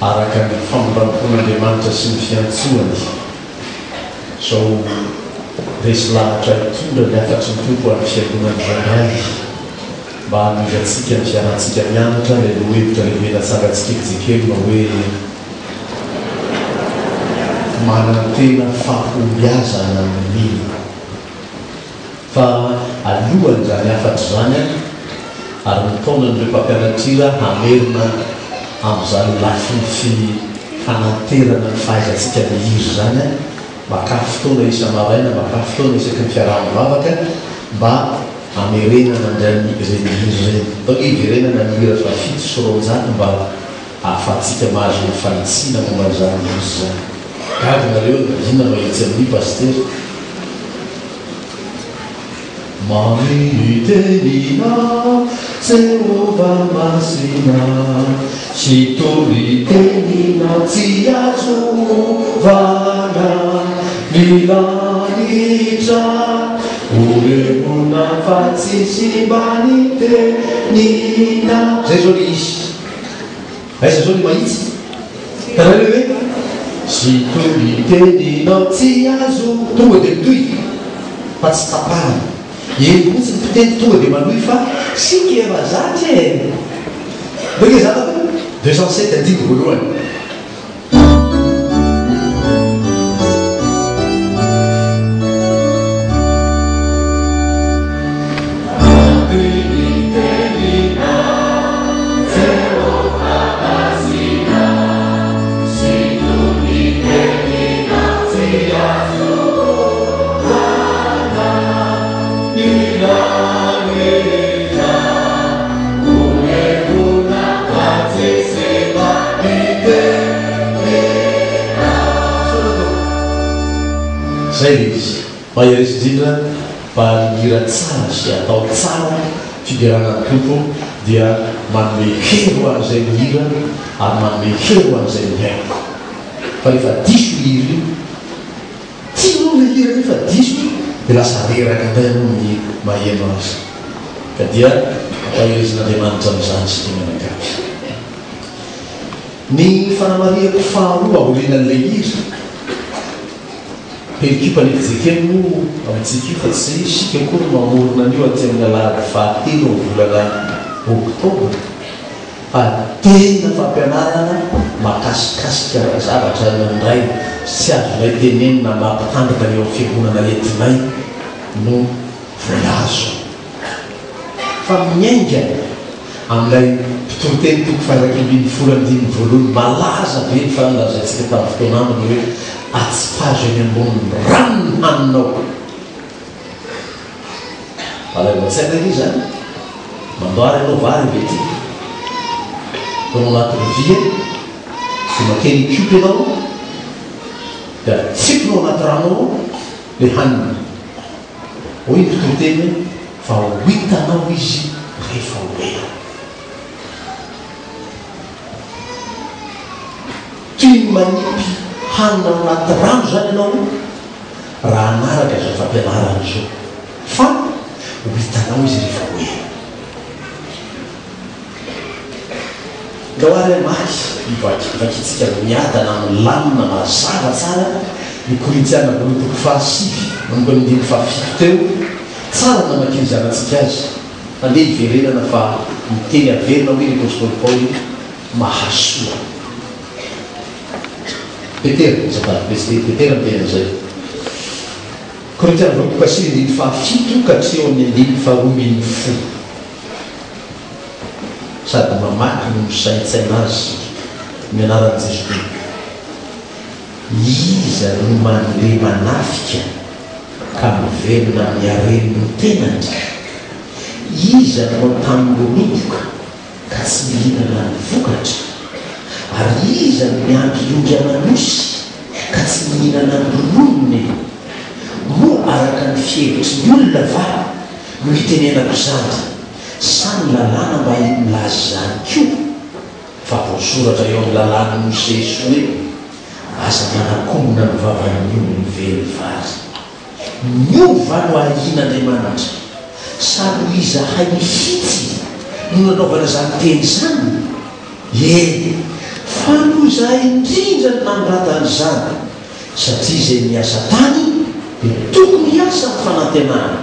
araka ny fambolampon'andriamanitra sy ny fiantsoany zao resy lahatra itondra ny afatsy ny tompo amin'ny fiangonany zanany mba hanivatsika ny fiarantsika mianatra le lo hevitra lehivela tsara tsikekijekely ma hoe manantena fahombiazana amin'ny fa alohany zany afatry zany ary nitaonan'ireo mpampianatira hamerina amin'izany lafiny fananterana ny fahaizantsika mihiry zany maka fotoana isa maraina maka fotoana isaky ny fiaraha-mivavaka mba amerenana ndrany renihiry reny donc iverenana mihira fa fito sy ronjany mba ahafahantsika mahazo ny fanitsina momban'izany izy zany gagy nareo ina mahitsy amin'ny paster Mamitenina Jehova masina Sitoritenina Tiazovana Milanitra Uremuna Fatsisimbanitenina Zay zao le izy Zay zao le mahitsy Karaha le hoe Sitoritenina Tiazovana Tonga de mitoy fa tsy tapahana eny mihitsy nympitety tonga de manohy fa sika efa zatry beke zaka 207 andiny voalohany zay le izy maheresy indrindra mba mihira tsara sy atao tsara fideranany tompo dia manome hero an'izay mihira ary manome hero an'izay mihaiko fa rehefa diso hiry tianao le hira rehefa diso dia lasa reraka ndray anao ny maheno azy ka dia ampaherezin'andriamanitra amin'izany sy temanagaby ny fanamariako faharoa aorinan'ilay hira perikipany fizekely no amintsika fa tsy isika koa no mamorona an'io aty amin'ny alahady fahatelo ny volana oktobra fa tena fampianarana makasikasika zavatra nandray sy azonay tenenina mampitandrika ny eo amin'ny fiangonana entinay no voyazo fa miainga amin'ilay mpitoroteny toko faharak'ibiny folandiny voalohany malaza be ny fanandrazayntsika tamin'ny fotoanaminy hoe atsipazo eny amboniny ranony haninao alavatsaina izy zany mandoary anao vary be ty tonao anaty rovia de makeny cupy anao da tsiponao anaty ranao le hanina hoy ny mpitoroteny fa ho hitanao izy rehefa oela toy ny manipy hanina anaty rano zany ianao raha anaraka zao fampianarana zao fa ho hitanao izy rehefa oela gaoary maky vakitsika miadana amin'ny lamina mazava tsara ny korintiana bolotoko fahasivy manomba ny dimy fahafito teo tsara namakiny zanatsika azy mandeha iverenana fa miteny averina hoe ny apôstôly Paoly mahasoa Petera Petera miteny zay korintiana bolotoko fahasivy dimy fahafito ka tsy eo amin'ny dimy faharoambin'ny folo sady mamaky no misaintsaina azy mianaran'i Jesosy iza no mandeha manafika ka mivelona amin'ny hareny ny tenany iza no matambololoboka ka tsy mihinana ny vokatra ary iza no miampy aman'osy ka tsy mihinana ny rononony moa araka ny fihevitry ny olona va no hitenenako zany samy lalàna mba milazy zany koa fa voasoratra eo amin'ny lalàna Mosesy hoe aza manakomona ny vavan'ny olony velo vary miova no ahian'Andriamanitra sady iza hay mihitsy no nanaovana zany teny zany fa no zahay indrindra ny nanoratany zany satria izay miasa tany dia tokony hiasa ny fanantenana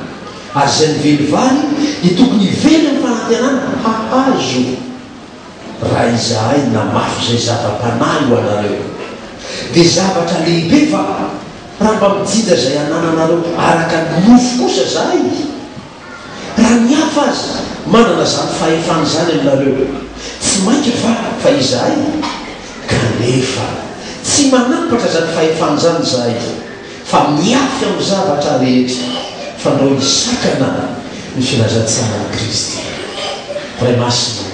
ary izay nivelivary dia tokony hively ny fanantenana hahazo raha izahay namafy izay zava-panahy ho anareo dia zavatra lehibe fa raha mba mijida izay anananareo araka ny mofo kosa zahay raha mihafa azy manana zany fahefany zany aminareo tsy mainka fa izahay kanefa tsy manampatra zany fahefany zany zahay fa miafy amin'ny zavatra rehetra fa ndao hisakana ny filazantsara ny Kristy ray masina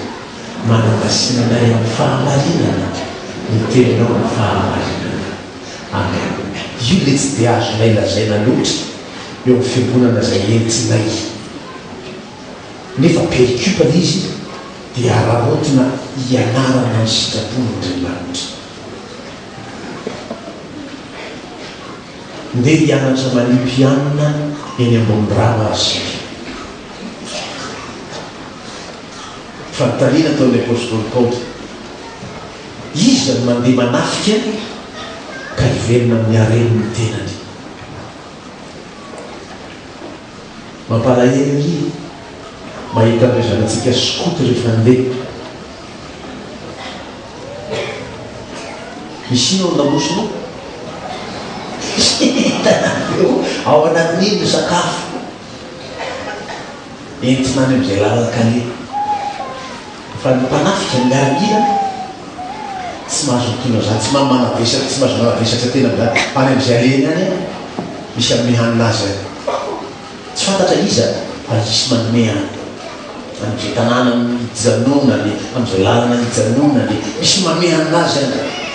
manamasinanay amin'ny fahamarinana ny teninao ny fahamarinana amen. Io le tsy dia azonay lazaina loatra eo amin'ny fiangonana izay entsinay nefa pericupana izy dia ararotina hianarana ny sitrapon'Andriamanitra ndeha hianatra manimpianina eny ambony rano asika fanontaniana ataon'ny apôstôly Paoly izy zany mandeha manafika ka hiverina amin'ny hareniny tenany mampalahelo mahita an'ireo zanatsika skoto rehefa andeha misy ino ao namosinao hitanareo ao anatin'iny ny sakafo entinany amin'izay lalakale fa ny mpanafika ny miarangina tsy mahazo mitona zany tsy manavesatra tsy mahazo manavesatra tena zany any amin'izay aleny any misy amin'ny hanina azy any tsy fantatra iza fa isy manome any amin'izay tanàna mijanonany amin'izay lalana mijanonany misy manome hanina azy any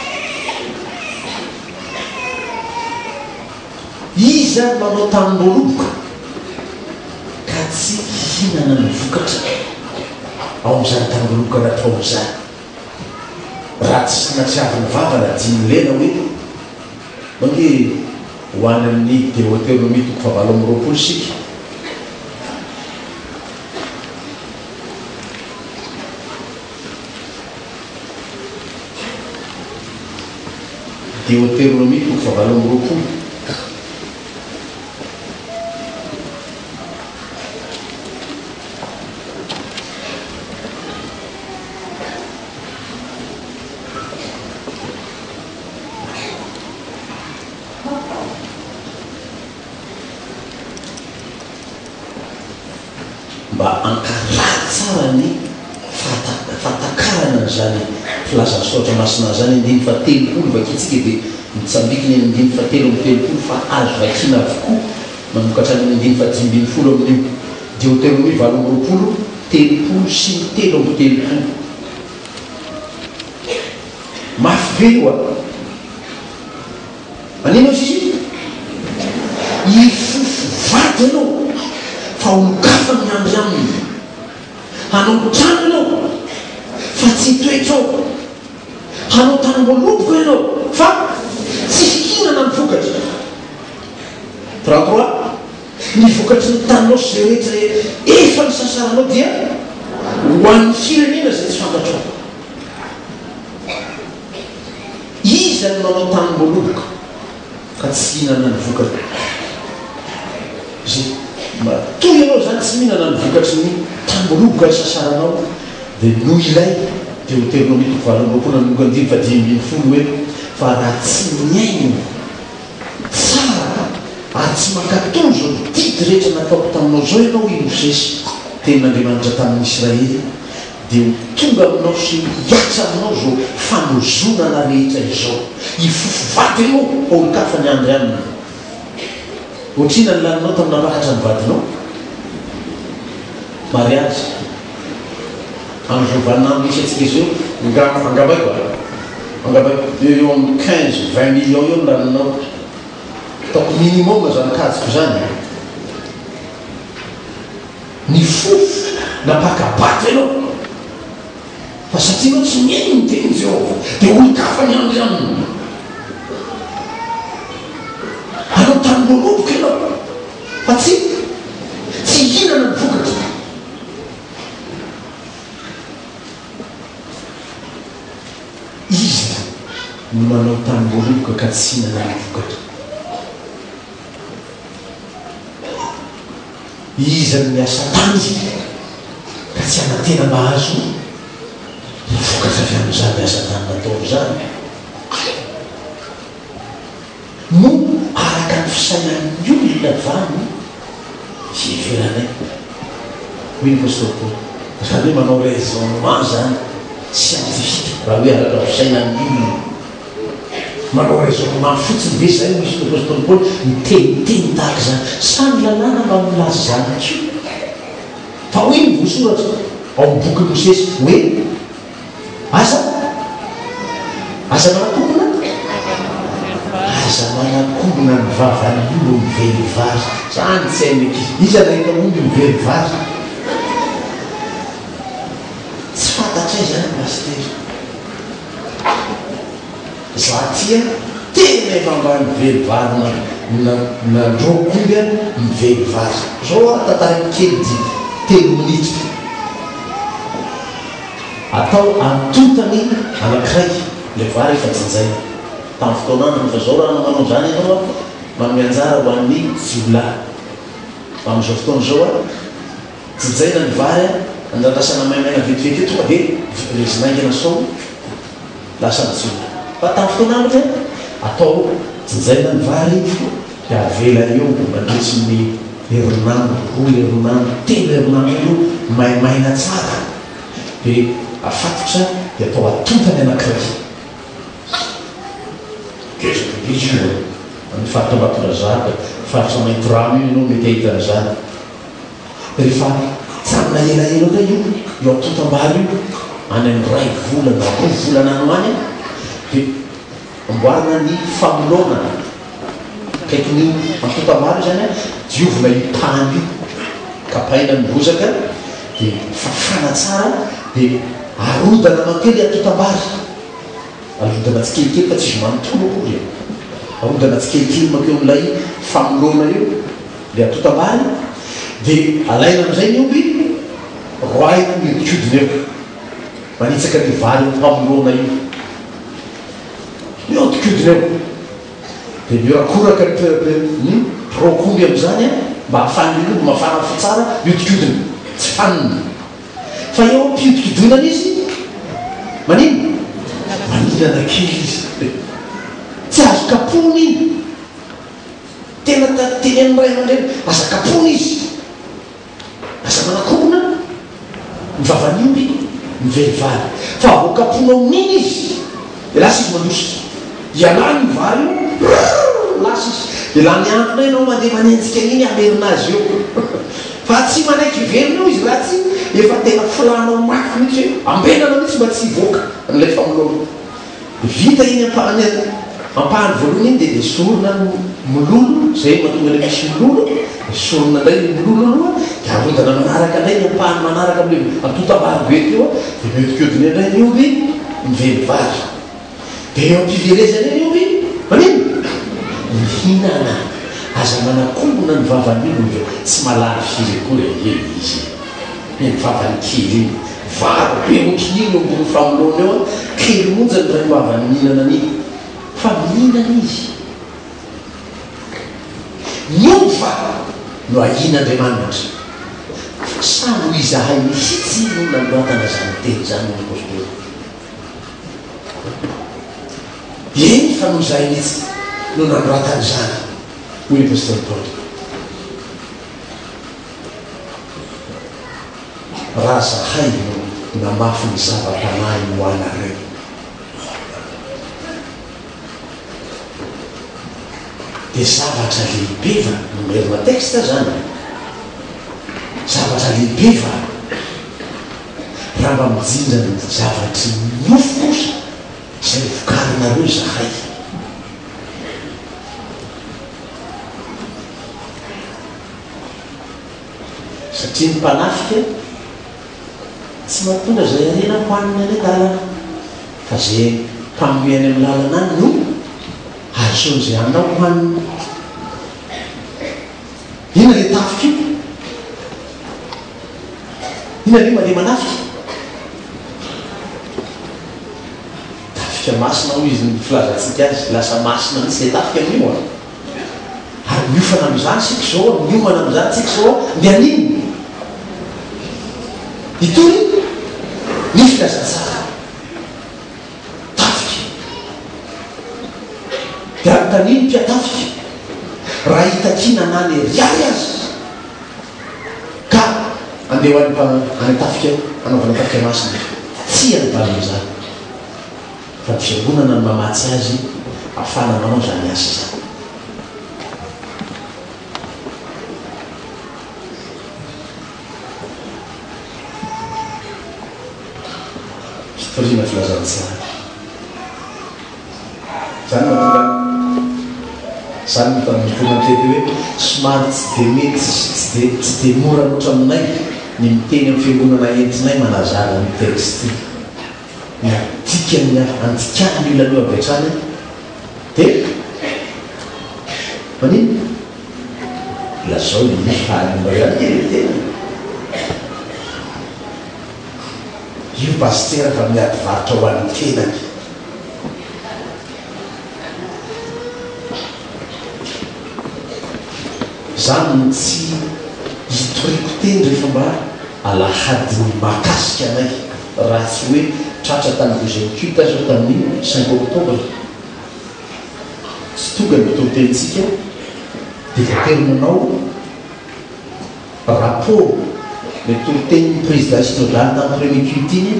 iza manao tanim-boloboka ka tsy hihinana ny vokatra ao amin'izany tanim-boloboka natao zany raha tsy natsiaviny vava na dimy lena hoe mange ho any amin'ny Deutéronomie toko fahavalo amby roapolo sika Deutéronomie toko fahavalo amby roapolo mba ankaraha tsara ny fatakarana zany filazany sotra masina zany andiny fa telopolo vakitsika dia mitsambikiny ny andiny fa telo amin'ny telopolo fa azo vakina avokoa manokatra amin'ny andiny fa dimy folo amin'ny Deutéronomie valo amby roapolo telopolo sy ny telo amby telopolo mafy be io anino izy ifofo vaty ianao fa olokafa ny andry aminy hanao trano ianao fa tsy toetrao hanao tanim-boloboka ianao fa tsy hihinana ny vokatra 33 ny vokatry ny taninao sy zay rehetra efa ny sasaranao dia ho an'ny firenena zay tsy fantatrao izy any manao tanim-boloboka ka tsy hihinana ny vokatra zay mba toy ianao zany tsy mihinana ny vokatry ny tanim-boloboka ny sasaranao dia no ilay Deutéronomie toko valo amby roapolo nanomboka andimy fa dimy ambin'ny folo hoe fa raha tsy miaino tsara ary tsy mankatony zao didy rehetra nataoko taminao zao ianao i Mosesy tenin'Andriamanitra tamin'ny Israely dia ho tonga aminao sy hiatsa aminao zao fanozonana rehetra izao ifofo vaty ianao olo-kafa ny andry aminy ohatrina ny laninao tamin'napakatra ny vadinao mariazy am'izovanina misy atsika izao angabaiko eo amin'ny 15-20 millions eo ny laninao taoko minimum zanakaziko zany ny fofo napakabaty ianao fa satria anao tsy miaino ny teny Jehovah dia olo-kafa ny andry aminy anao tanim-boloboka ianao fa tsy hihinana ny vokatra izy no manao tamboroloka ka tsy hinana ny vokatra. iza ny miasa tany ka tsy anatena mahazo vokatra avy amin'izany miasa tany nataony zany no araka ny fisainan'ny olona vany fiheveranay hoy ny pastor Paul zany hoe manao raisonnement zany scientifique raha hoe araka ny fisainan'ny olona manao raisonnement fotsiny ve zay misy ny pastor Paul miteniteny tahaka zany samy lalàna mba milaza zany ko fa hoe ny voasoratra ao amin'ny boky Mosesy hoe aza manakombona aza manakombona ny vavan'olo mively vary zany tsy hainy ankizy iza nahita omby mively vary tsy fantatray zany paster za tia tena efa mba mively vary nandroakomby a mively vary zao a tantarany kely di telo minitra atao antotany anankiray le vary efa jinjay tamin'ny fotoanana fa zao raha namanao zany ianao a manome anjara ho an'ny jiolahy amin'izao fotoana zao a jinjaina ny vary a andrandasana maimaina vetivety tonga de rezinaingana sao lasa ny jiolahy fa tamin'ny fotoanana re atao jinjaina ny vary de avela eo mandritsy ny herinandro roa herinandro telo herinandro io maimaina tsara de afatotra de atao atontany anankiray kezakezy ny faritra Ambatondrazaka faritra Maintorano io ianao mety ahitana zany rehefa tsamina elaela ndray io eo atotam-bary io any amin'ny ray volana roa volana ano any de amboarina ny famolona kaiky ny atotam-bary zany a diovina ipany io kapaina ny bozaka de fafana tsara de arodana makely atotam-bary arodana tsy kelikely fa tsy izy manontolo akory arodana tsy kelikely makeo am'ilay famolona io le atotam-bary de alaina am'izay ny omby roaina miodikodiny eo manitsaka ny vary famolona io miodikodiny eo de miorakoraka ny roakomby am'izany a mba hafany omby mafana fo tsara miodikodiny tsy faniny fa eo ampiodikodonana izy manino maninana kely izy tsy azo kapony iny tena teny amin'ny ray aman-dreny aza kapony izy aza manakombona ny vavan'ny omby mively vary fa vo kapona amin'iny izy de lasa izy mandositra ialany ny vary io lasa izy de la miantona ianao mandeha manenjika an'iny amerinazy eo fa tsy manaiky iverina eo izy raha tsy efa tena filanao mafy mihitsy hoe ambenana mihitsy mba tsy hivoaka n'ilay famolona vita iny ampahany voalohany iny de sorona mololo zay mahatonga le misy mololo de sorona ndray le mololo aloha de arodana manaraka ndray ny ampahany manaraka amle atotam-bary be teo a de miodikodiny indray ny omby mively vary de eo ampivelezany ny omby manino mihinana aza manakombona ny vavan'olo tsy malary firy akory e izy ny vavany kely iny vary be otriny ambony famolona eo a kely monjany ray vavany mihinana an'iny fa mihinana izy miova no ahin'Andriamanitra samy ho izahay mihitsy no nanoratana zany teny zany ny apôstôly eny fa no izahay mihitsy no nanoratana zany hoy ny apôstôly Paul raha zahay no namafy ny zava-panahy ho anareo de zavatra lehibe va nomerina texte zany zavatra lehibe va raha mba mijinja ny zavatry nofo kosa zay vokarinareo zahay satria ny mpanafika tsy mahatonga zay arena hoaniny any an-dalana fa zay mpamoeny amin'ny lalana any no azon'izay anao hoaniny ina le tafika io ina le mandeha manafika tafika masina ho izy ny filazantsika azy lasa masina nisy le tafika amin'io a ary miofana am'izany sika zao miomana am'izany tsika zao de aniny itoy ny filazantsara tafika de anotaniny mpiatafika raha hitakina nany riary azy ka andeha hoany tafika anaovana tafika masina tsy anyvalo am'izany fa ny fiangonana ny mamatsy azy afana manao zany asa zany fitoriana filazantsara zany matonga zany mitonatety hoe somary tsy de mety tsy de mora loatra aminay ny miteny amin'ny fiangonana entinay manazara ny texte tiakany antikany io laloha avetrany de manino lazao ny mifanymbaatena io pastera fa miady varotra ho an'ny tenany zany tsy hitoriko teny rehefa mba alahadiny makasika anay raha tsy hoe tratra tany bozekuta zao tamin'ny 5 octobre tsy tonga ny mitotentsika de taterinanao rapport le toloteny président synodale tamin'ny premier cultiny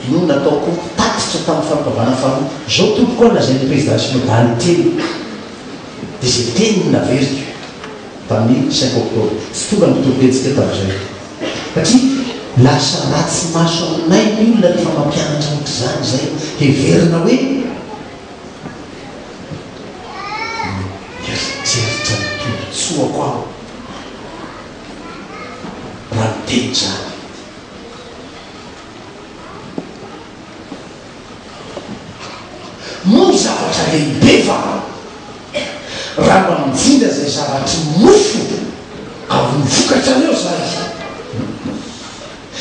no nataoko tatitra tamin'ny fampavana famo zao toko koa lazay ny président synodale teny de zay teny naveriko tamin'ny 5 octobre tsy tonga ny mitotentsika tam'izay satria lasa ratsy maso aminay ny olona rehefa mampianatra ohatra zany zay heverina hoe eritreritra ny tolotsoako aho raha miteny zany moa zavatra lehibe fa raha mamindindra zay zavatry mofo avy mivokatra reo zay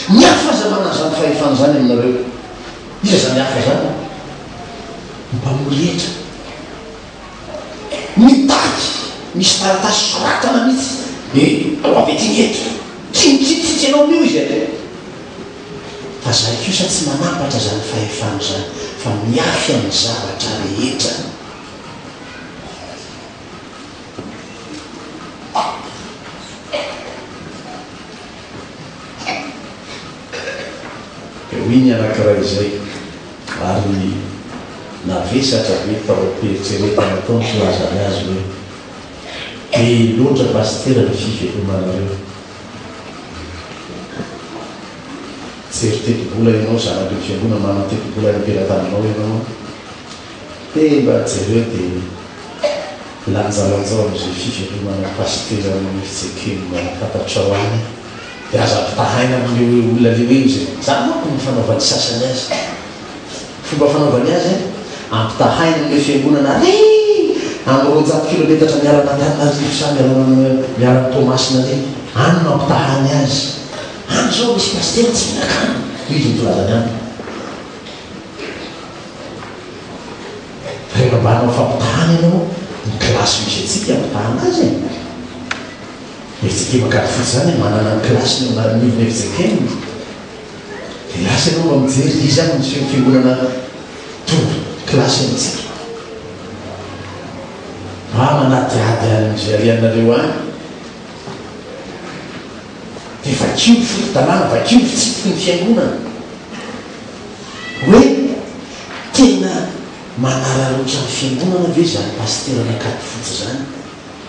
miafa za mana zany fahefana zany aminareo iza za miafa zany mpamolietra mitaky misy taratasy soratana mihitsy ao avy ty nyetra tsinitsitsitsy anao amin'io izy ate fa zay kosa tsy manampatra zany fahefana zany fa miafy amin'ny zavatra rehetra iny anakira izay ary navesatra hoe taoperitseretana ataony filazany azy hoe de loatra pastera ny fivelomanareo tsy eritetibola ianao zanareo fiangona manao tetibola nympelataninao ianao de mba jereo de lanjalanjao am'izay fivelomana pastera ny fitsekeno fatatrao any de aza mpitahaina amle olona le hoe izy zany mako ny fanaovany sasany azy fomba fanaovany azy ampitahaina amle fiangonana re am'rojato kilometatra miarana tanarivo sa miarana tomasina re any no ampitahany azy any zao misy pastera tsy minakano izy mitolazany any rehefa mba anao fampitahany anao ny klasy misy atsika ampitahana azy efitsike makady fotsy zany manana ny klasy nivona efitsekeny de lasa anao mba mijery izy any misy fiangonana tovo klasy amitsika manatiady any am'zay arianareo any de vakio fototalàna vakio fitsitiky ny fiangonana hoe tena manararotra ny fiangonana ve zany pastera nakady fotsy zany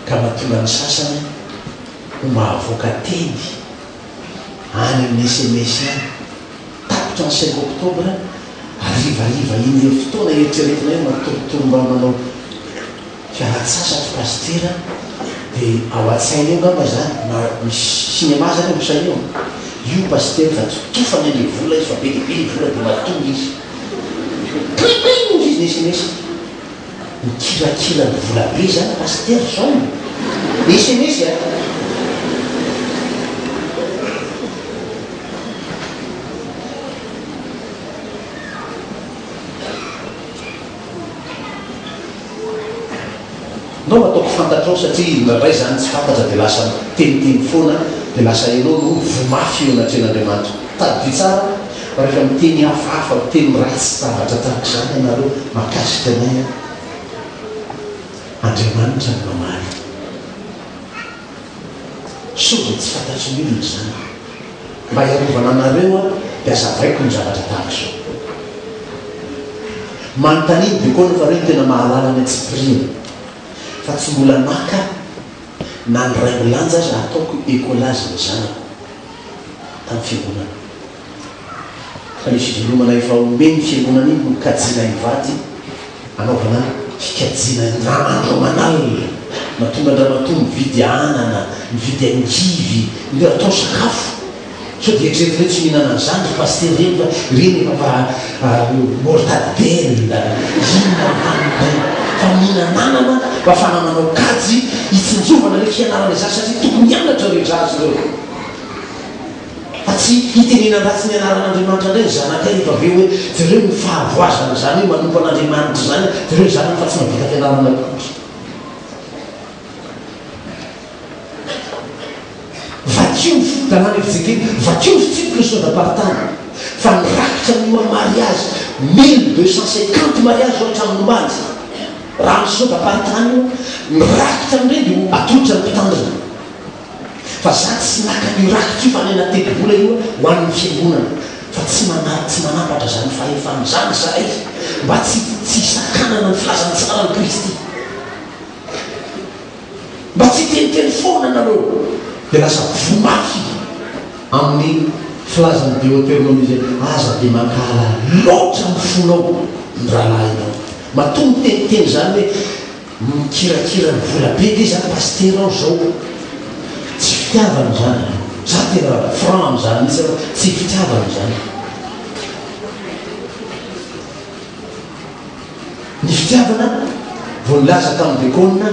ka mahatonga ny sasany mahavoaka teny any amin'ny SMS any tapitra ny 5 octobre arivariva iny fotoana eritreretina io matoromba manao fiaratsasatry pastera de ao an-tsaina eo ngamba zany misy cinéma zany ao misaina io pastera fa tofany le vola izy fa be lehibe le vola de matonga izy cliping izy ny SMS mikirakira ny vola be zany pastera zao le SMS a nao ataoko fantatrao satria naray zany tsy fantatra dia lasa teniteny foana dia lasa ianao no vomafy eo anatren'andriamanitra tady tsara fa rehefa miteny hafahafa miteny ratsy zavatra tahaka zany ianareo makasika anay andriamanitra ny mamaly so dia tsy fantatry ny olona zany mba iarovana anareo a dia azavaiko ny zavatra tahaka zao manontanidy be koa nofa reo no tena mahalala ny atsipirina fa tsy mbola maka na ny ray milanja azy ataoko écolage ny zanako tamin'ny fiangonana fa nisy velomana efa omeny fiangonana iny no kajiana ivaty anaovana fikajiana na andro manalina matonga andramatoa mividy anana mividy angivy nde atao sakafo so dia etrerire tsy mihinana an'izany ry paster reny fa reny efa mortadelle inona hanibay fa mihinananana mba fanamanao kajy hitsinjovana le fianarana izany satria tokony hianatra rehetra azy reo fa tsy hitenena ratsy ny anaran'andriamanitra indray ny zanakay efa aveo hoe zareo ny fahavoazana zany hoe manompo an'andriamanitra zany zareo zanaka fa tsy mavita fianarana kotra vakiovy tanàna efizekeny vakiovy tsipika sodapartany fa mirakitra ny mariage 1250 mariage ao an-tramonombanjy raha ny sodapartany io mirakitra amin'ireny dia atolotra ny mpitandrina fa za tsy naka mirakitra io fa ny natekobola io ho an'ny fiangonana fa tsy manapatra zany fahefan'izany zahay mba tsy sakanana ny filazany tsara ny kristy mba tsy teniteny foana nareo dia lasa vomafy amin'ny filazany Deutéronome zay aza dia mankala loatra ny fonao ny rahalahinao matongo teniteny zany hoe mikirakira ny vola be de zany paster ao zao tsy fitiavana zany za tena franc am'zany misy tsy fitiavana zany ny fitiavana vo nilaza tamin'ny dekônina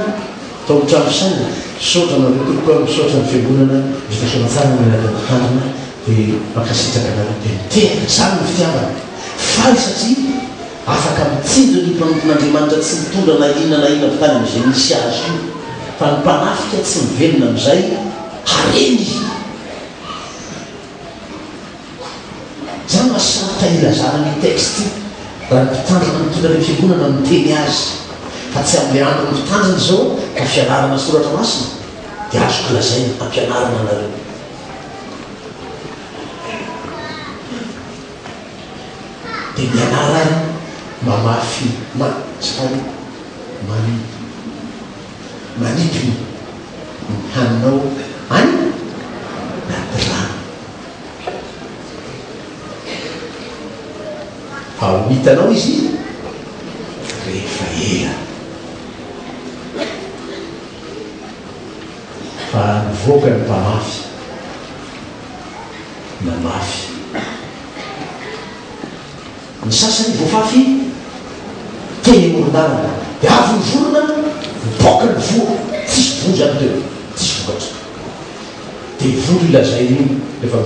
tao trano saina sotra nareo tolokoa misotra ny fiangonana vita sonatsara nylakatandrina dia makasitraka nareo tena zany ny fitiavana faly satria afaka mitsinjo ny mpanompon'andriamanitra tsy mitondra na inona vitany am'izay misy azy io fa ny mpanafika tsy mivelona am'izay hareny zany masarotra ilazana ny texte raha ny mpitandrina mitondra ny fiangonana miteny azy fa tsy amin'le andro ny mpitandrina zao ka fianarana soratra masina dia azoko lazay ampianarana anareo dia mianarany mamafy manipiny ny haninao any naty rano fa ho hitanao izy rehefa ela fa nivoaka ny mpamafy mamafy ny sasany voafafy teny moron-dalana dia avy ny vorona mipoka ny voa tsisy vory zany teo tsisy vokatra dia vory ilazay io rehefa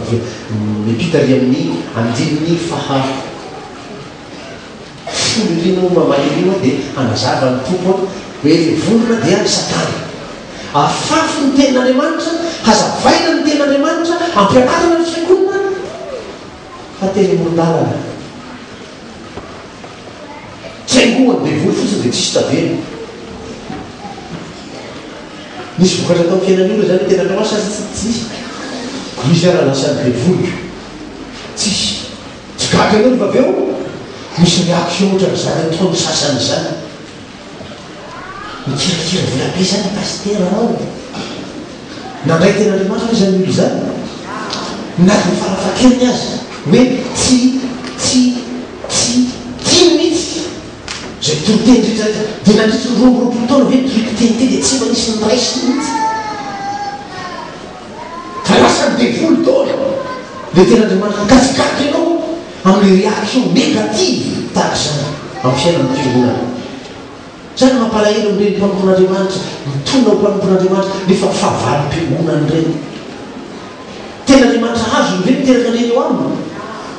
mipitary amin'ny andininy folo ireny mamaly io dia anazava ny tompo hoe vorona dia ny satana afafy ny tenin'andriamanitra hazavaina ny tenin'andriamanitra ampianarana ny fiangonana fa teny moron-dalana tsaingohany be vory fotsiny dia tsisy tavelo misy vokatra atao fiainan'olona zany tenandreo asa tsisy misy ara lasany be vory tsisy tsy gaga anao rehefa aveo misy réaction ohatra zany ataony sasany zany mikirakira vola be zany paster ao nandray ten'andriamanitra zany olo zany nady ny farafakeliny azy hoe tsy mihitsy zay toroteny rehetra dia nandritry ny roamboroapolo taona hoe torikitenite dia tsy manisy ny raisiny mihitsy fa lasany devoly taona le ten'andriamanitra mikasikaky ianao amin'ny réaction négative tahaka zany amin'ny fiainan'ny fiangonana zany mampalahelo amin'ireny mpanompon'andriamanitra mitona ho mpanompon'andriamanitra nefa fahavalo-piangonany ireny ten'andriamanitra azo ny reny miteraka aneny eo aminy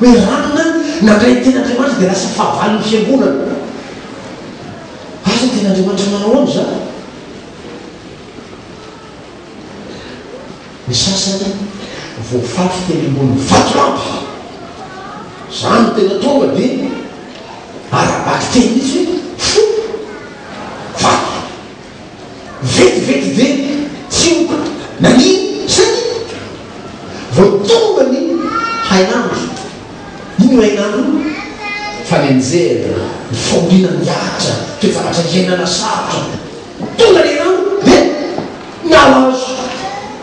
hoe ranona nandray ny ten'andriamanitra dia lasa fahavalo ny fiangonana aza ny ten'andriamanitra manao ao zany ny sasany voafafy telembony vatolampy zany tena tonga de arabaky teny izy fo vato vetivety de tsioka naniny sany vao tonga ny hainandro ino hainandro fa ny anjera ny faolina miatra toefakatra hiainana sarotra tonga ny hainandro de miala azo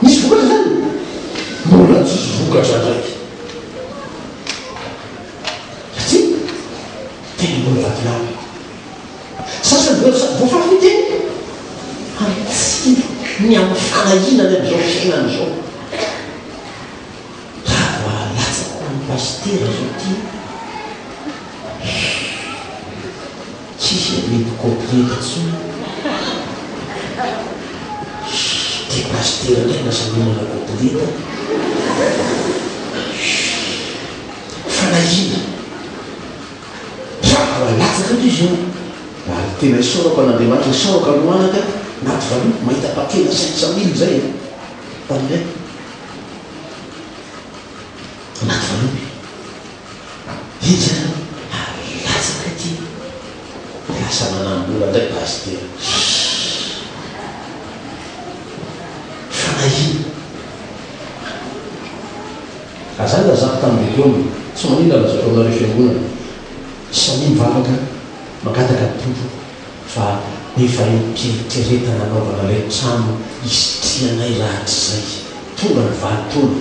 misy vokatra zany mbola tsisy vokatra ndraiky satria tena mbola vatolampy sasany voafafy teny tsy ny amin'ny fanahinany am'izao fiainany zao raha latsaka ny pastera zao ty tsisy mety kompleta tsony ty pastera ndray lasa minana kompleta fanahina raha latsaka ty zao ary tena isaorako an'andriamanitra isaorako anoanaka naty valo mahita pakena 500 000 zay taminay naty valomy izy latsaka ty lasa manambola ndray pastera fanahina ka zany lazako tamin'ny diplôme tsy manina lazako aminareo fiangonana samy mivavaka mangataka tompo fa nefa iteretana anaovana lay trano istrianay rahatry zay tonga ny valotona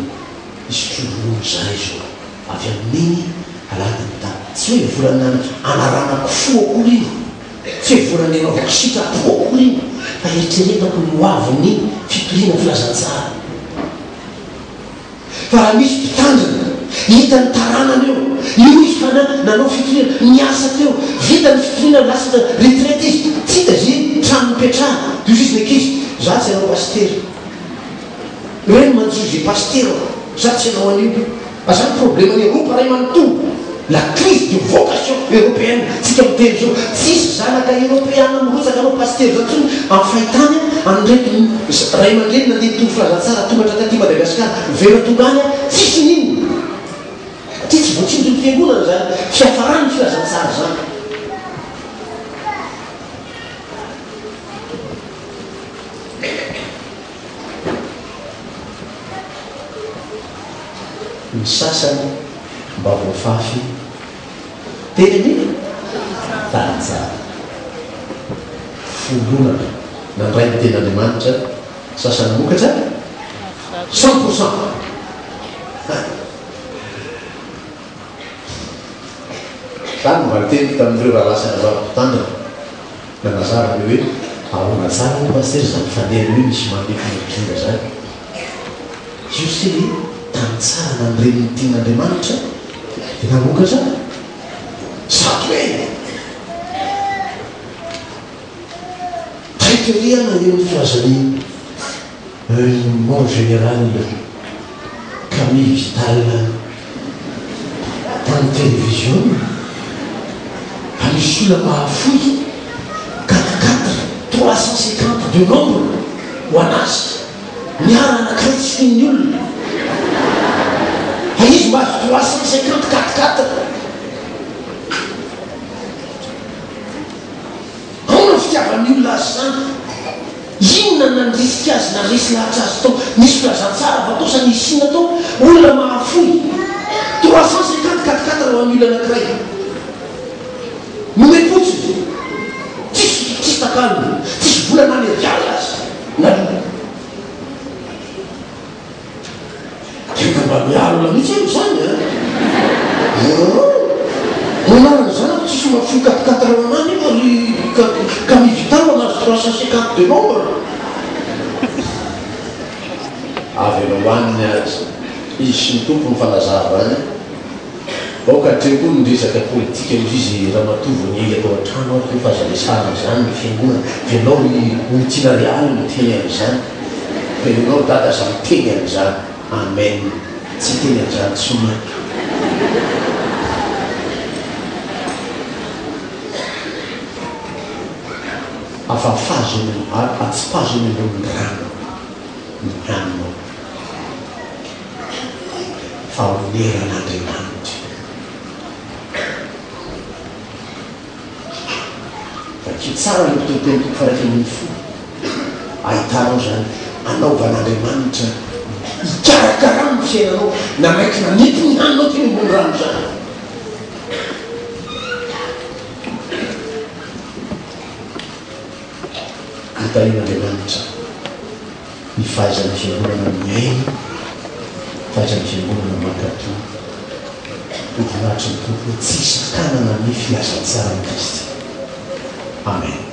isotronono zay zao avy amin'iny alatiny ta tsy hoe volana anaranako foakoriny tsy hoe volana anaovako sitrapoakoriny fa eritreretako ny hoaviny fitorina filazantsara fa raha misy mpitandrina hita ny taranany eo io izy fa nanao fitorina miasa teo vita ny fitorina lasa retraite izy tsy hita zy trano mipetraha dio izy nekizy za tsy anao pastera reny manjozy pastera za tsy anao anio azany problème ny Europe ray manontolo la crise de vocation européenne tsika miteny zao tsisy zanaka européenne mirotsaka anao pastera zatsony amin'ny fahitany andraiky ray aman-dreny nandeha tolo filazantsara tongatra taty Madagasikara vera tongany tsisy nino tsy voatsindry ny fiangonana zany fiafarany filazantsara zany ny sasany mba voafafy teneny tantsara folonana nandray ny ten'andriamanitra sasany mokatra 100% zany mbateny tamin'ireo raha lasa navaropotandana nanazara le hoe ahona tsara ny paster zany fandeha hoe misy mandefa mojora zany io se le tany tsara nandreniny tian'andriamanitra de namokatra zato hoe traitériana eo ny filazany mort général Camille Vital tany télévision misy olona mahafoy 350 de nombre ho anazy miara anakray tsy finin'ny olona fa izy mahazo 354 aona fitiavan'ny olona azy zany inona nandrisika azy naresy lahatra azy tao misy filazantsara fa tao sa nisina tao olona mahafoy 354 ho an'ny olona anakray nomepotsy tsisy takalo tsisy vola manerialy azy nalona teka mba mialo la mihitsy eo zany manarana zany tsisy mafoy 4 anany ry Camille Vital anazy 350 de nombre avy anao hoaniny azy izy sy ny tompo ny fanazava any okatreo koa nyresaka politika izy raha matovy ny atao an-trano ato fazalesana zany ny fiangonana venao nytiana rialy miteny am'zany venao dada za miteny am'zany amen tsy teny am'zany tsy maky afa fazony atsy fazony alo ny rano ny hanina faoneran'andriamanitra. Vakio tsara ny toteniko faraikan'ny fo ahitanao zany anaovan'andriamanitra hikarakara ny fiainanao na maiky nanety ny haninao ty nybony rano zany. Hitahin'andriamanitra ny fahaizany fiangonana miaina, fahaizany fiangonana makato tovolatry ny tompony tsisy tanana ny fiasan-tsara ny Kristy. Amen.